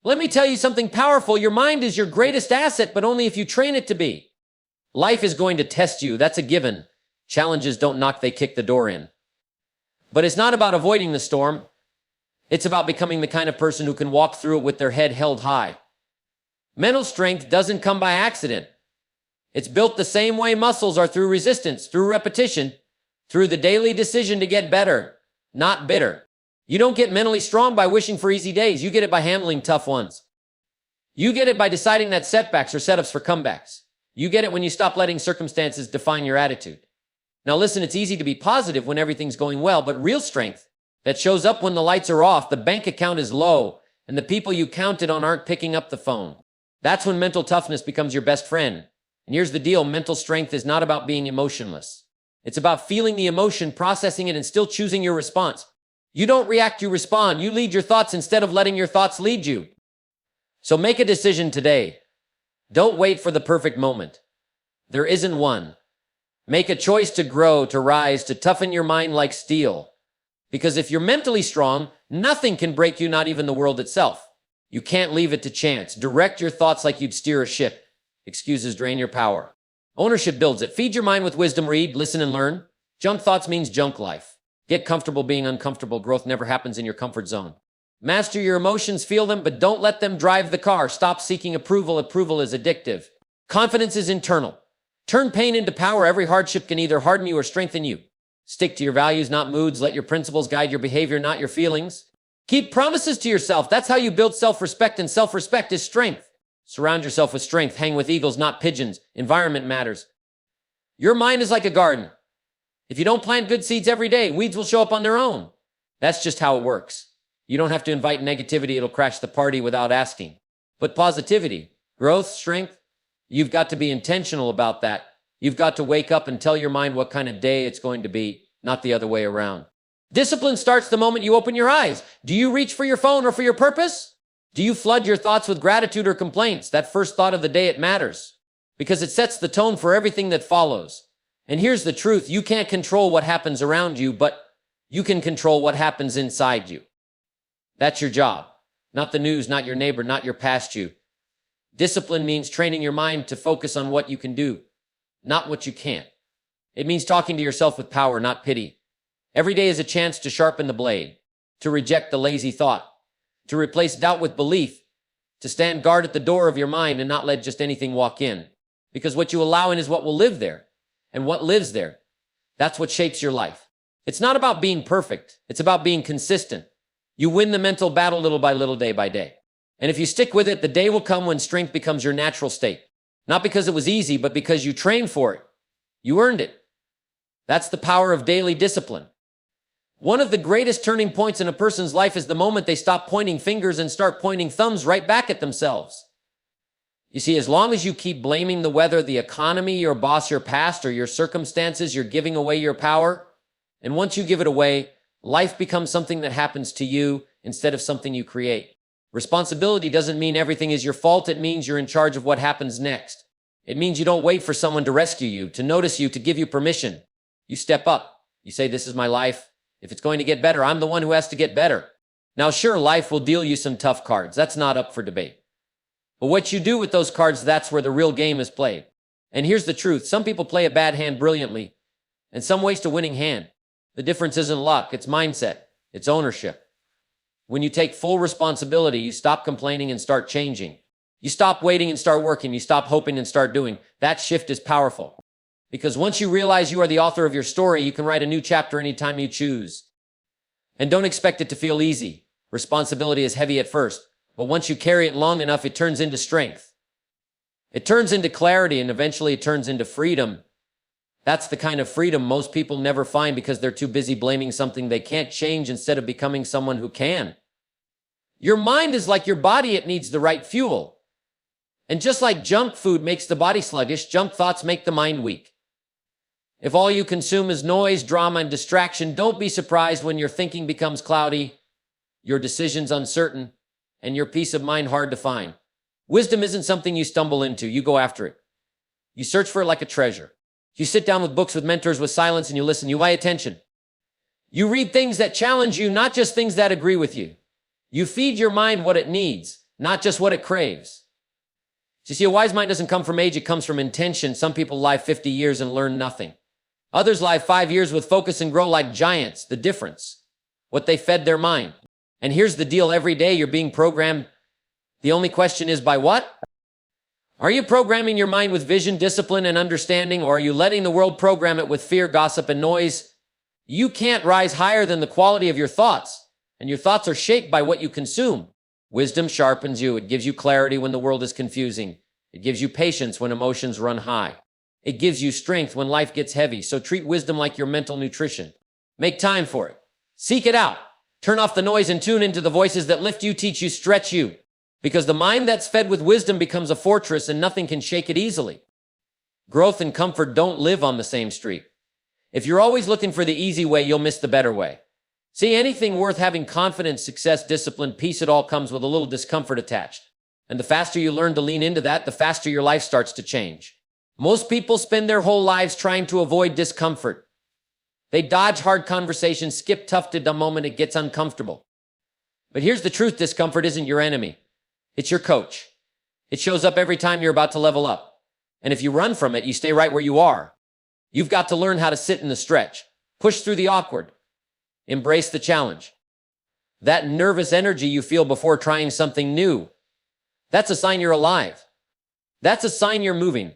Let me tell you something powerful. Your mind is your greatest asset, but only if you train it to be. Life is going to test you. That's a given. Challenges don't knock, they kick the door in. But it's not about avoiding the storm. It's about becoming the kind of person who can walk through it with their head held high. Mental strength doesn't come by accident. It's built the same way muscles are, through resistance, through repetition, through the daily decision to get better, not bitter. You don't get mentally strong by wishing for easy days. You get it by handling tough ones. You get it by deciding that setbacks are setups for comebacks. You get it when you stop letting circumstances define your attitude. Now listen, it's easy to be positive when everything's going well, but real strength that shows up when the lights are off, the bank account is low, and the people you counted on aren't picking up the phone. That's when mental toughness becomes your best friend. And here's the deal, mental strength is not about being emotionless. It's about feeling the emotion, processing it, and still choosing your response. You don't react, you respond. You lead your thoughts instead of letting your thoughts lead you. So make a decision today. Don't wait for the perfect moment. There isn't one. Make a choice to grow, to rise, to toughen your mind like steel. Because if you're mentally strong, nothing can break you, not even the world itself. You can't leave it to chance. Direct your thoughts like you'd steer a ship. Excuses drain your power. Ownership builds it. Feed your mind with wisdom. Read, listen, and learn. Junk thoughts means junk life. Get comfortable being uncomfortable. Growth never happens in your comfort zone. Master your emotions, feel them, but don't let them drive the car. Stop seeking approval. Approval is addictive. Confidence is internal. Turn pain into power. Every hardship can either harden you or strengthen you. Stick to your values, not moods. Let your principles guide your behavior, not your feelings. Keep promises to yourself. That's how you build self-respect, and self-respect is strength. Surround yourself with strength. Hang with eagles, not pigeons. Environment matters. Your mind is like a garden. If you don't plant good seeds every day, weeds will show up on their own. That's just how it works. You don't have to invite negativity. It'll crash the party without asking. But positivity, growth, strength, you've got to be intentional about that. You've got to wake up and tell your mind what kind of day it's going to be, not the other way around. Discipline starts the moment you open your eyes. Do you reach for your phone or for your purpose? Do you flood your thoughts with gratitude or complaints? That first thought of the day, it matters because it sets the tone for everything that follows. And here's the truth. You can't control what happens around you, but you can control what happens inside you. That's your job. Not the news, not your neighbor, not your past you. Discipline means training your mind to focus on what you can do, not what you can't. It means talking to yourself with power, not pity. Every day is a chance to sharpen the blade, to reject the lazy thought, to replace doubt with belief, to stand guard at the door of your mind and not let just anything walk in. Because what you allow in is what will live there. And what lives there, that's what shapes your life. It's not about being perfect. It's about being consistent. You win the mental battle little by little, day by day. And if you stick with it, the day will come when strength becomes your natural state. Not because it was easy, but because you trained for it. You earned it. That's the power of daily discipline. One of the greatest turning points in a person's life is the moment they stop pointing fingers and start pointing thumbs right back at themselves. You see, as long as you keep blaming the weather, the economy, your boss, your past, or your circumstances, you're giving away your power. And once you give it away, life becomes something that happens to you instead of something you create. Responsibility doesn't mean everything is your fault. It means you're in charge of what happens next. It means you don't wait for someone to rescue you, to notice you, to give you permission. You step up. You say, this is my life. If it's going to get better, I'm the one who has to get better. Now, sure, life will deal you some tough cards. That's not up for debate. But what you do with those cards, that's where the real game is played. And here's the truth. Some people play a bad hand brilliantly, and some waste a winning hand. The difference isn't luck. It's mindset. It's ownership. When you take full responsibility, you stop complaining and start changing. You stop waiting and start working. You stop hoping and start doing. That shift is powerful. Because once you realize you are the author of your story, you can write a new chapter anytime you choose. And don't expect it to feel easy. Responsibility is heavy at first. But once you carry it long enough, it turns into strength. It turns into clarity, and eventually it turns into freedom. That's the kind of freedom most people never find because they're too busy blaming something they can't change instead of becoming someone who can. Your mind is like your body. It needs the right fuel. And just like junk food makes the body sluggish, junk thoughts make the mind weak. If all you consume is noise, drama, and distraction, don't be surprised when your thinking becomes cloudy, your decisions uncertain, and your peace of mind hard to find. Wisdom isn't something you stumble into. You go after it. You search for it like a treasure. You sit down with books, with mentors, with silence, and you listen. You pay attention. You read things that challenge you, not just things that agree with you. You feed your mind what it needs. not just what it craves. You see, a wise mind doesn't come from age, it comes from intention. Some people live 50 years and learn nothing. Others live 5 years with focus and grow like giants. The difference, what they fed their mind. And here's the deal, every day you're being programmed. The only question is by what? Are you programming your mind with vision, discipline, and understanding, or are you letting the world program it with fear, gossip, and noise? You can't rise higher than the quality of your thoughts, and your thoughts are shaped by what you consume. Wisdom sharpens you. It gives you clarity when the world is confusing. It gives you patience when emotions run high. It gives you strength when life gets heavy. So treat wisdom like your mental nutrition. Make time for it. Seek it out. Turn off the noise and tune into the voices that lift you, teach you, stretch you. Because the mind that's fed with wisdom becomes a fortress and nothing can shake it easily. Growth and comfort don't live on the same street. If you're always looking for the easy way, you'll miss the better way. See, anything worth having confidence, success, discipline, peace, it all comes with a little discomfort attached. And the faster you learn to lean into that, the faster your life starts to change. Most people spend their whole lives trying to avoid discomfort. They dodge hard conversations, skip tough to the moment it gets uncomfortable. But here's the truth, discomfort isn't your enemy. It's your coach. It shows up every time you're about to level up. And if you run from it, you stay right where you are. You've got to learn how to sit in the stretch, push through the awkward, embrace the challenge. That nervous energy you feel before trying something new, that's a sign you're alive. That's a sign you're moving.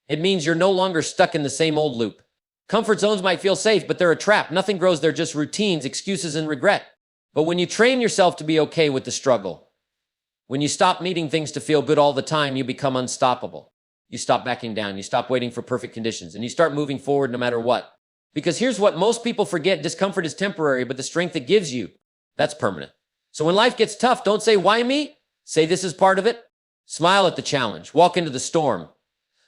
It means you're no longer stuck in the same old loop. Comfort zones might feel safe, but they're a trap. Nothing grows, they're just routines, excuses, and regret. But when you train yourself to be okay with the struggle, when you stop needing things to feel good all the time, you become unstoppable. You stop backing down, you stop waiting for perfect conditions, and you start moving forward no matter what. Because here's what most people forget, discomfort is temporary, but the strength it gives you, that's permanent. So when life gets tough, don't say, why me? Say this is part of it. Smile at the challenge, walk into the storm.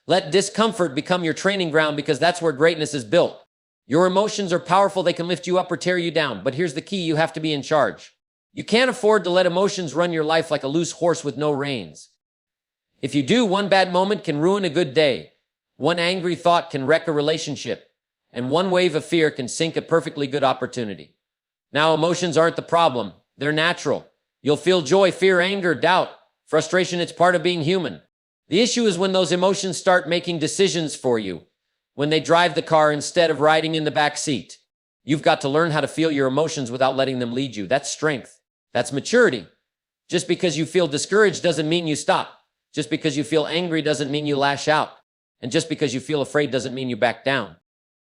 Let discomfort become your training ground, because that's where greatness is built. Your emotions are powerful, they can lift you up or tear you down, but here's the key, you have to be in charge. You can't afford to let emotions run your life like a loose horse with no reins. If you do, one bad moment can ruin a good day. One angry thought can wreck a relationship. And one wave of fear can sink a perfectly good opportunity. Now, emotions aren't the problem. They're natural. You'll feel joy, fear, anger, doubt, frustration. It's part of being human. The issue is when those emotions start making decisions for you, when they drive the car instead of riding in the back seat. You've got to learn how to feel your emotions without letting them lead you. That's strength. That's maturity. Just because you feel discouraged doesn't mean you stop. Just because you feel angry doesn't mean you lash out. And just because you feel afraid doesn't mean you back down.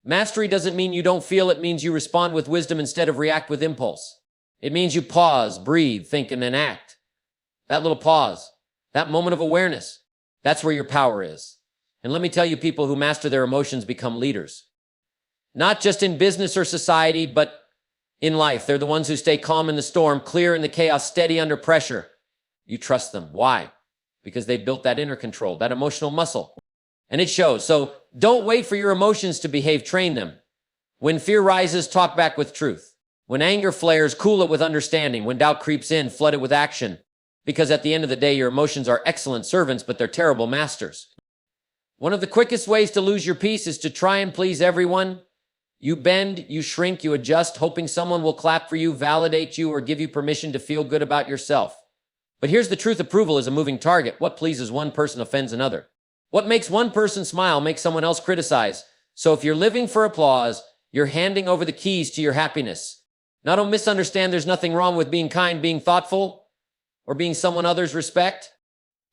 Mastery doesn't mean you don't feel, it means you respond with wisdom instead of react with impulse. It means you pause, breathe, think, and then act. That little pause, that moment of awareness, that's where your power is. And let me tell you, people who master their emotions become leaders. Not just in business or society, but in life. They're the ones who stay calm in the storm, clear in the chaos, steady under pressure. You trust them. Why? Because they've built that inner control, that emotional muscle. And it shows. So don't wait for your emotions to behave, train them. When fear rises, talk back with truth. When anger flares, cool it with understanding. When doubt creeps in, flood it with action. Because at the end of the day, your emotions are excellent servants, but they're terrible masters. One of the quickest ways to lose your peace is to try and please everyone. You bend, you shrink, you adjust, hoping someone will clap for you, validate you, or give you permission to feel good about yourself. But here's the truth, approval is a moving target. What pleases one person offends another. What makes one person smile makes someone else criticize. So if you're living for applause, you're handing over the keys to your happiness. Now don't misunderstand, there's nothing wrong with being kind, being thoughtful, or being someone others respect.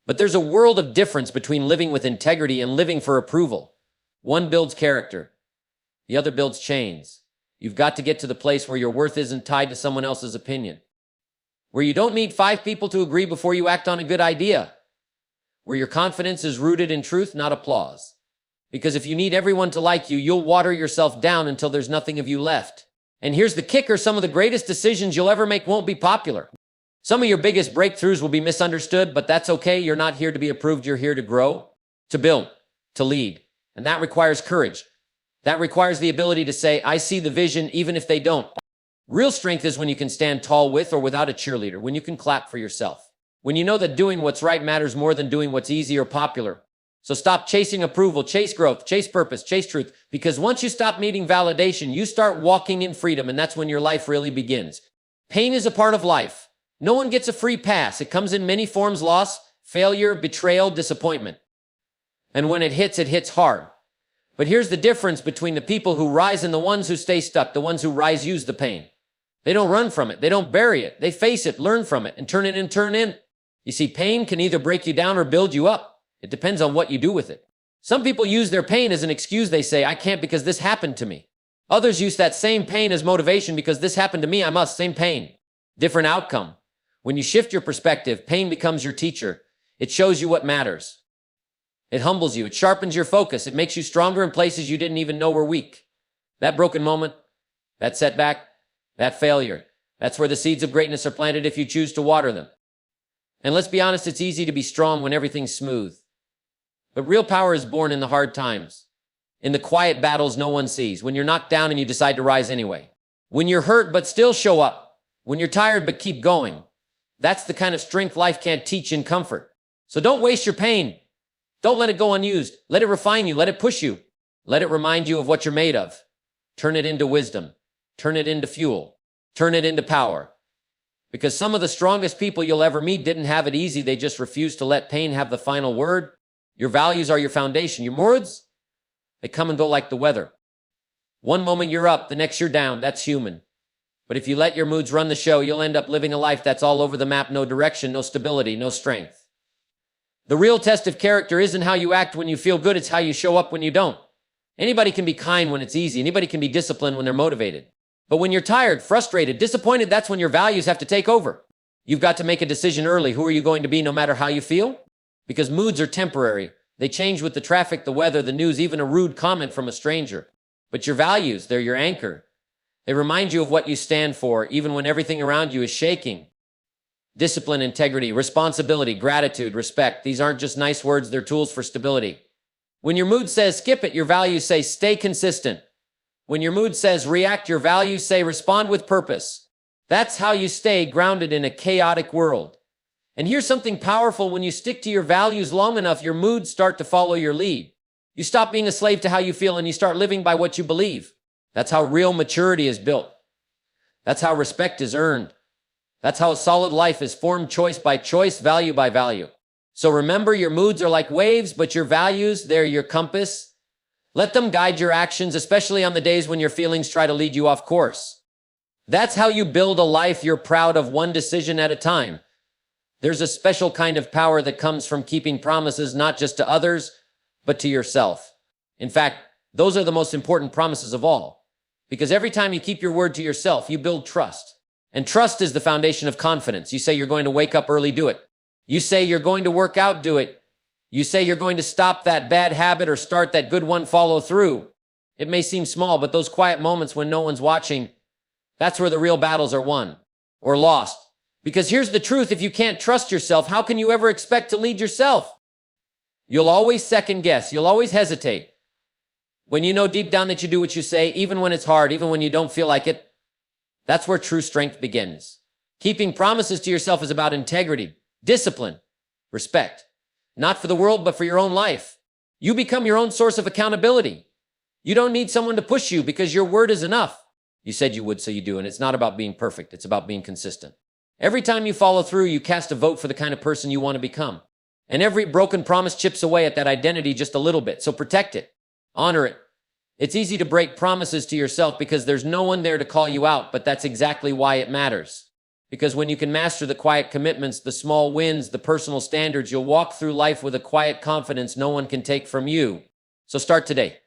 But there's a world of difference between living with integrity and living for approval. One builds character. The other builds chains. You've got to get to the place where your worth isn't tied to someone else's opinion. Where you don't need 5 people to agree before you act on a good idea. Where your confidence is rooted in truth, not applause. Because if you need everyone to like you, you'll water yourself down until there's nothing of you left. And here's the kicker, some of the greatest decisions you'll ever make won't be popular. Some of your biggest breakthroughs will be misunderstood, but that's okay. You're not here to be approved. You're here to grow, to build, to lead. And that requires courage. That requires the ability to say, I see the vision, even if they don't. Real strength is when you can stand tall with or without a cheerleader, when you can clap for yourself, when you know that doing what's right matters more than doing what's easy or popular. So stop chasing approval, chase growth, chase purpose, chase truth, because once you stop needing validation, you start walking in freedom, and that's when your life really begins. Pain is a part of life. No one gets a free pass. It comes in many forms: loss, failure, betrayal, disappointment. And when it hits hard. But here's the difference between the people who rise and the ones who stay stuck. The ones who rise use the pain. They don't run from it. They don't bury it. They face it, learn from it, and turn it in. You see, pain can either break you down or build you up. It depends on what you do with it. Some people use their pain as an excuse. They say, I can't because this happened to me. Others use that same pain as motivation because this happened to me, I must. Same pain, different outcome. When you shift your perspective, pain becomes your teacher. It shows you what matters. It humbles you. It sharpens your focus. It makes you stronger in places you didn't even know were weak. That broken moment, that setback, that failure, that's where the seeds of greatness are planted if you choose to water them. And let's be honest, it's easy to be strong when everything's smooth. But real power is born in the hard times, in the quiet battles no one sees, when you're knocked down and you decide to rise anyway, when you're hurt but still show up, when you're tired but keep going. That's the kind of strength life can't teach in comfort. So don't waste your pain. Don't let it go unused. Let it refine you. Let it push you. Let it remind you of what you're made of. Turn it into wisdom. Turn it into fuel. Turn it into power. Because some of the strongest people you'll ever meet didn't have it easy. They just refused to let pain have the final word. Your values are your foundation. Your moods, they come and go like the weather. One moment you're up, the next you're down. That's human. But if you let your moods run the show, you'll end up living a life that's all over the map. No direction, no stability, no strength. The real test of character isn't how you act when you feel good. It's how you show up when you don't. Anybody can be kind when it's easy. Anybody can be disciplined when they're motivated. But when you're tired, frustrated, disappointed, that's when your values have to take over. You've got to make a decision early. Who are you going to be no matter how you feel? Because moods are temporary. They change with the traffic, the weather, the news, even a rude comment from a stranger. But your values, they're your anchor. They remind you of what you stand for, even when everything around you is shaking. Discipline, integrity, responsibility, gratitude, respect. These aren't just nice words, they're tools for stability. When your mood says skip it, your values say stay consistent. When your mood says react, your values say respond with purpose. That's how you stay grounded in a chaotic world. And here's something powerful: when you stick to your values long enough, your moods start to follow your lead. You stop being a slave to how you feel and you start living by what you believe. That's how real maturity is built. That's how respect is earned. That's how a solid life is formed, choice by choice, value by value. So remember, your moods are like waves, but your values, they're your compass. Let them guide your actions, especially on the days when your feelings try to lead you off course. That's how you build a life you're proud of, one decision at a time. There's a special kind of power that comes from keeping promises, not just to others, but to yourself. In fact, those are the most important promises of all. Because every time you keep your word to yourself, you build trust. And trust is the foundation of confidence. You say you're going to wake up early, do it. You say you're going to work out, do it. You say you're going to stop that bad habit or start that good one, follow through. It may seem small, but those quiet moments when no one's watching, that's where the real battles are won or lost. Because here's the truth: if you can't trust yourself, how can you ever expect to lead yourself? You'll always second guess. You'll always hesitate. When you know deep down that you do what you say, even when it's hard, even when you don't feel like it, that's where true strength begins. Keeping promises to yourself is about integrity, discipline, respect. Not for the world, but for your own life. You become your own source of accountability. You don't need someone to push you because your word is enough. You said you would, so you do. And it's not about being perfect. It's about being consistent. Every time you follow through, you cast a vote for the kind of person you want to become. And every broken promise chips away at that identity just a little bit. So protect it. Honor it. It's easy to break promises to yourself because there's no one there to call you out, but that's exactly why it matters. Because when you can master the quiet commitments, the small wins, the personal standards, you'll walk through life with a quiet confidence no one can take from you. So start today.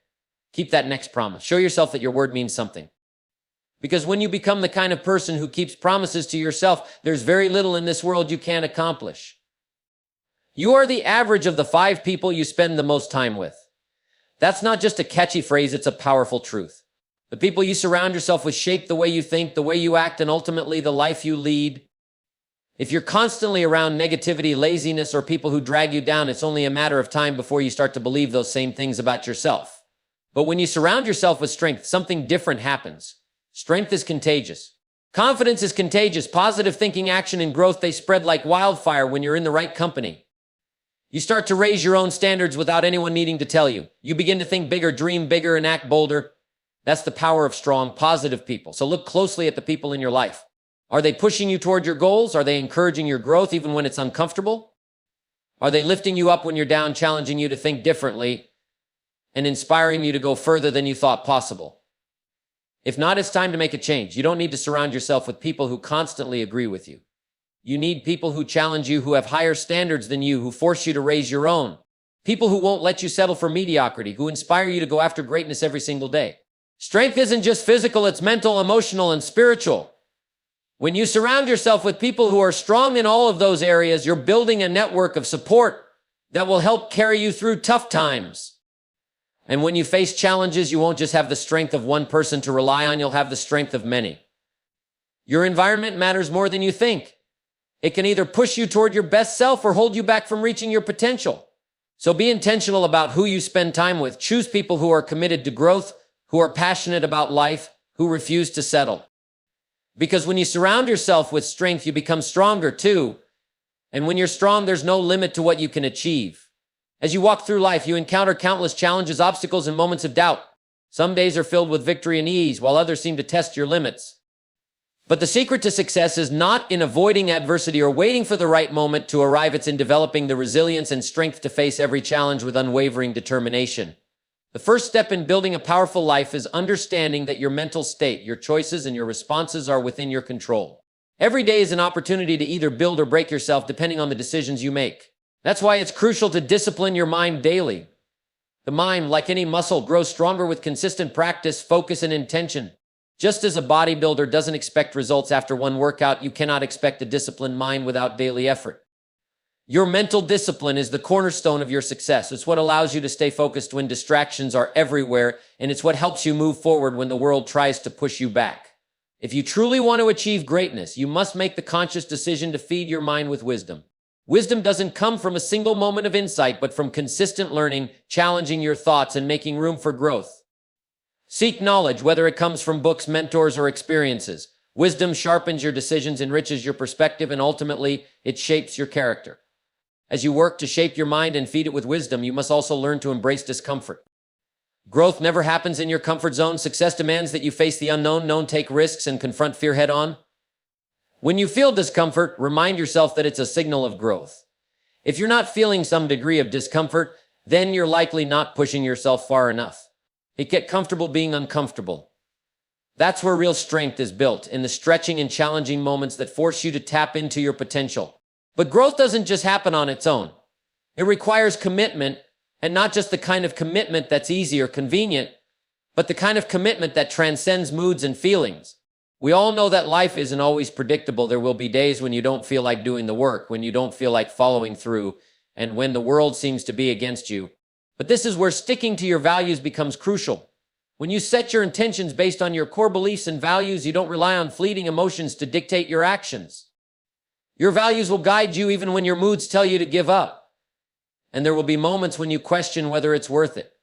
Keep that next promise. Show yourself that your word means something. Because when you become the kind of person who keeps promises to yourself, there's very little in this world you can't accomplish. You are the average of the 5 people you spend the most time with. That's not just a catchy phrase, it's a powerful truth. The people you surround yourself with shape the way you think, the way you act, and ultimately the life you lead. If you're constantly around negativity, laziness, or people who drag you down, it's only a matter of time before you start to believe those same things about yourself. But when you surround yourself with strength, something different happens. Strength is contagious. Confidence is contagious. Positive thinking, action, and growth, they spread like wildfire when you're in the right company. You start to raise your own standards without anyone needing to tell you. You begin to think bigger, dream bigger, and act bolder. That's the power of strong, positive people. So look closely at the people in your life. Are they pushing you toward your goals? Are they encouraging your growth even when it's uncomfortable? Are they lifting you up when you're down, challenging you to think differently, and inspiring you to go further than you thought possible? If not, it's time to make a change. You don't need to surround yourself with people who constantly agree with you. You need people who challenge you, who have higher standards than you, who force you to raise your own. People who won't let you settle for mediocrity, who inspire you to go after greatness every single day. Strength isn't just physical, it's mental, emotional, and spiritual. When you surround yourself with people who are strong in all of those areas, you're building a network of support that will help carry you through tough times. And when you face challenges, you won't just have the strength of one person to rely on, you'll have the strength of many. Your environment matters more than you think. It can either push you toward your best self or hold you back from reaching your potential. So be intentional about who you spend time with. Choose people who are committed to growth, who are passionate about life, who refuse to settle. Because when you surround yourself with strength, you become stronger too. And when you're strong, there's no limit to what you can achieve. As you walk through life, you encounter countless challenges, obstacles, and moments of doubt. Some days are filled with victory and ease, while others seem to test your limits. But the secret to success is not in avoiding adversity or waiting for the right moment to arrive. It's in developing the resilience and strength to face every challenge with unwavering determination. The first step in building a powerful life is understanding that your mental state, your choices, and your responses are within your control. Every day is an opportunity to either build or break yourself depending on the decisions you make. That's why it's crucial to discipline your mind daily. The mind, like any muscle, grows stronger with consistent practice, focus, and intention. Just as a bodybuilder doesn't expect results after one workout, you cannot expect a disciplined mind without daily effort. Your mental discipline is the cornerstone of your success. It's what allows you to stay focused when distractions are everywhere, and it's what helps you move forward when the world tries to push you back. If you truly want to achieve greatness, you must make the conscious decision to feed your mind with wisdom. Wisdom doesn't come from a single moment of insight, but from consistent learning, challenging your thoughts, and making room for growth. Seek knowledge, whether it comes from books, mentors, or experiences. Wisdom sharpens your decisions, enriches your perspective, and ultimately, it shapes your character. As you work to shape your mind and feed it with wisdom, you must also learn to embrace discomfort. Growth never happens in your comfort zone. Success demands that you face the unknown, take risks, and confront fear head-on. When you feel discomfort, remind yourself that it's a signal of growth. If you're not feeling some degree of discomfort, then you're likely not pushing yourself far enough. Get comfortable being uncomfortable. That's where real strength is built, in the stretching and challenging moments that force you to tap into your potential. But growth doesn't just happen on its own. It requires commitment, and not just the kind of commitment that's easy or convenient, but the kind of commitment that transcends moods and feelings. We all know that life isn't always predictable. There will be days when you don't feel like doing the work, when you don't feel like following through, and when the world seems to be against you. But this is where sticking to your values becomes crucial. When you set your intentions based on your core beliefs and values, you don't rely on fleeting emotions to dictate your actions. Your values will guide you even when your moods tell you to give up. And there will be moments when you question whether it's worth it.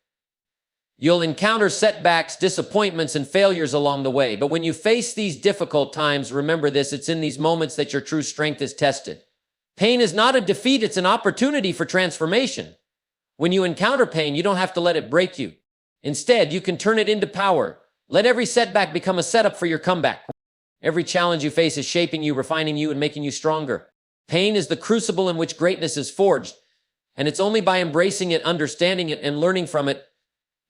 You'll encounter setbacks, disappointments, and failures along the way. But when you face these difficult times, remember this: it's in these moments that your true strength is tested. Pain is not a defeat, it's an opportunity for transformation. When you encounter pain, you don't have to let it break you. Instead, you can turn it into power. Let every setback become a setup for your comeback. Every challenge you face is shaping you, refining you, and making you stronger. Pain is the crucible in which greatness is forged. And it's only by embracing it, understanding it, and learning from it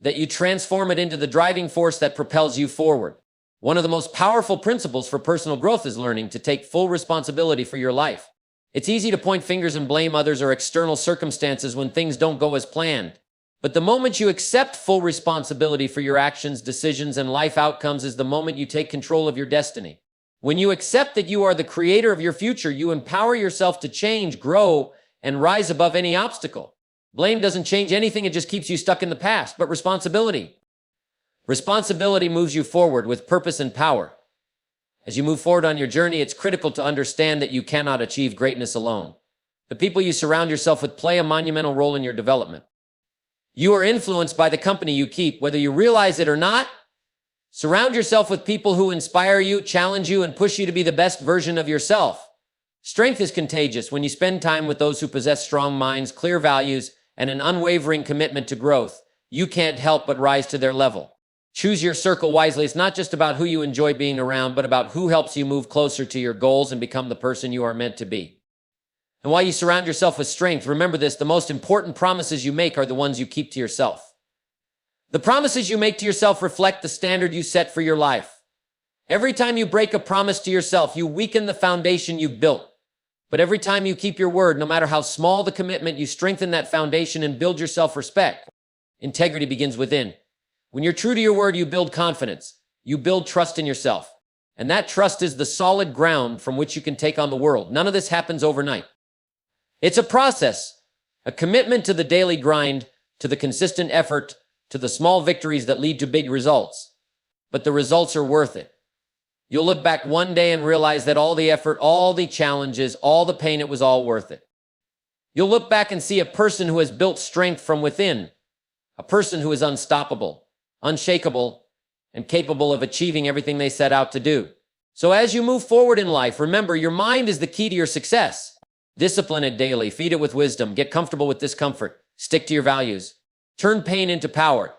that you transform it into the driving force that propels you forward. One of the most powerful principles for personal growth is learning to take full responsibility for your life. It's easy to point fingers and blame others or external circumstances when things don't go as planned. But the moment you accept full responsibility for your actions, decisions, and life outcomes is the moment you take control of your destiny. When you accept that you are the creator of your future, you empower yourself to change, grow, and rise above any obstacle. Blame doesn't change anything, it just keeps you stuck in the past. But responsibility moves you forward with purpose and power. As you move forward on your journey, it's critical to understand that you cannot achieve greatness alone. The people you surround yourself with play a monumental role in your development. You are influenced by the company you keep, whether you realize it or not. Surround yourself with people who inspire you, challenge you, and push you to be the best version of yourself. Strength is contagious when you spend time with those who possess strong minds, clear values, and an unwavering commitment to growth. You can't help but rise to their level. Choose your circle wisely. It's not just about who you enjoy being around, but about who helps you move closer to your goals and become the person you are meant to be. And while you surround yourself with strength, remember this: the most important promises you make are the ones you keep to yourself. The promises you make to yourself reflect the standard you set for your life. Every time you break a promise to yourself, you weaken the foundation you've built. But every time you keep your word, no matter how small the commitment, you strengthen that foundation and build your self-respect. Integrity begins within. When you're true to your word, you build confidence. You build trust in yourself. And that trust is the solid ground from which you can take on the world. None of this happens overnight. It's a process, a commitment to the daily grind, to the consistent effort, to the small victories that lead to big results. But the results are worth it. You'll look back one day and realize that all the effort, all the challenges, all the pain, it was all worth it. You'll look back and see a person who has built strength from within, a person who is unstoppable, unshakable, and capable of achieving everything they set out to do. So as you move forward in life, remember, your mind is the key to your success. Discipline it daily, feed it with wisdom, get comfortable with discomfort, stick to your values, turn pain into power,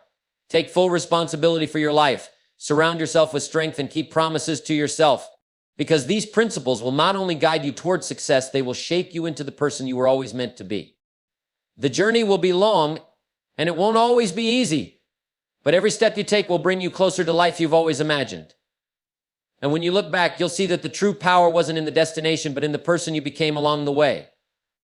take full responsibility for your life, surround yourself with strength, and keep promises to yourself. Because these principles will not only guide you towards success, they will shape you into the person you were always meant to be. The journey will be long, and it won't always be easy, but every step you take will bring you closer to life you've always imagined. And when you look back, you'll see that the true power wasn't in the destination, but in the person you became along the way.